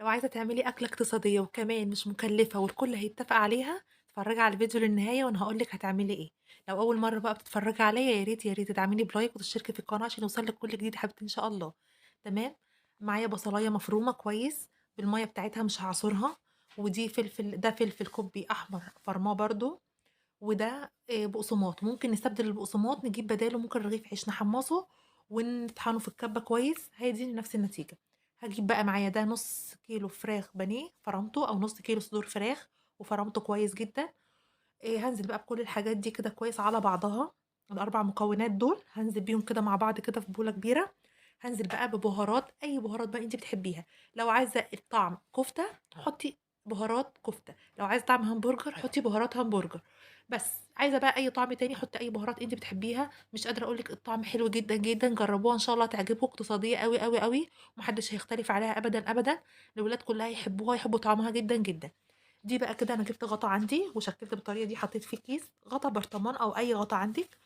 لو عايزة تعملي أكلة اقتصادية وكمان مش مكلفة والكل هيتفق عليها، اتفرجي على الفيديو للنهاية وأنا هاقول لِك هتعملي إيه. لو أول مرة بقى بتتفرجي عليَّ يا ريت تدعميني بلايك وتشتركي في القناة عشان يوصلِك كل جديد يا حبيبتي إن شاء الله. تمام. معايا بصلاية مفرومة كويس بالمَيّة بتاعتها مش هاعصرها، ودي ده فلفل كوبي أحمر فرماه برضه، وده بقسماط. ممكن نستبدل البقسماط نجيب بداله ممكن رغيف عيش نحمّصه ونطحنه في الكبة كويس هيديني نفس النتيجة. هاجيب بقى معايا ده نُص كيلو فراخ بانيه فرمته أو نُص كيلو صدور فراخ وفرمته كويس جدًا. هانزل بقى بكل الحاجات دي كده كويس على بعضها، ال4 مكونات دول هانزل بيهم كده مع بعض كده في بولة كبيرة. هانزل بقى ببهارات، أي بهارات بقى أنتِ بتحبيها. لو عايزة الطعم كفتة حطي بهارات كفتة، لو عايزة طعم همبرجر حطي بهارات همبرجر. بس عايزة بقى أي طعم تاني حطي أي بهارات أنتِ بتحبيها. مش قادرة أقول لِك الطعم حلو جدًا، جدًا، جربوها إن شاء الله تعجبكم، اقتصادية أوي، أوي، أوي، وما حدش هيختلف عليها أبدًا، أبدًا. الولاد كلها هيحبوها، هيحبوا طعمها جدًا، جدًا. دي بقى كده أنا جِبت غطا عندي وشكِّلت بالطريقة دي، حطيت فيه كيس، غطا برطمان أو أي غطا عندِك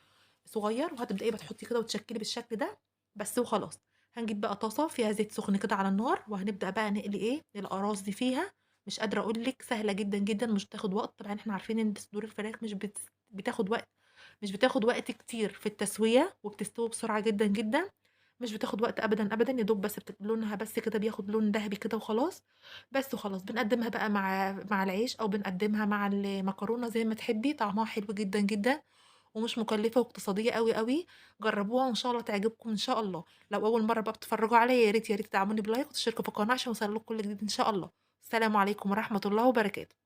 صغير، وهتبدئي بقى تحطّي كده وتشكِّلي بالشكل ده بس وخلاص. هنجيب بقى طاسة فيها زيت سُخن كده على النار، وهنبدأ بقى نقلي الأراز دي فيها. مش قادرة أقول لِك سهلة جدًا، جدًا، مش بتاخد وقت. طبعًا إحنا عارفين إن صدور الفراخ بتاخد وقت، مش بتاخد وقت كتير في التسوية وبتستوي بسرعة جدًا، جدًا. مش بتاخد وقت أبدًا، أبدًا، يا دوب بس لونها بس كده بياخد لون دهبي كده وخلاص. بس وخلاص بنقدّمها بقى مع العيش أو بنقدّمها مع المكرونة زي ما تحبّي، طعمها حلو جدًا، جدًا، ومش مكلفة واقتصادية أوي، أوي. جرّبوها وإن شاء الله تعجبكم إن شاء الله. لو أول مرّة بقى بتتفرّجوا عليَّ يا ريت تدعموني بلايك وتشتركوا في القناة عشان يوصل لكم كل جديد إن شاء الله. السلام عليكم ورحمة الله وبركاته.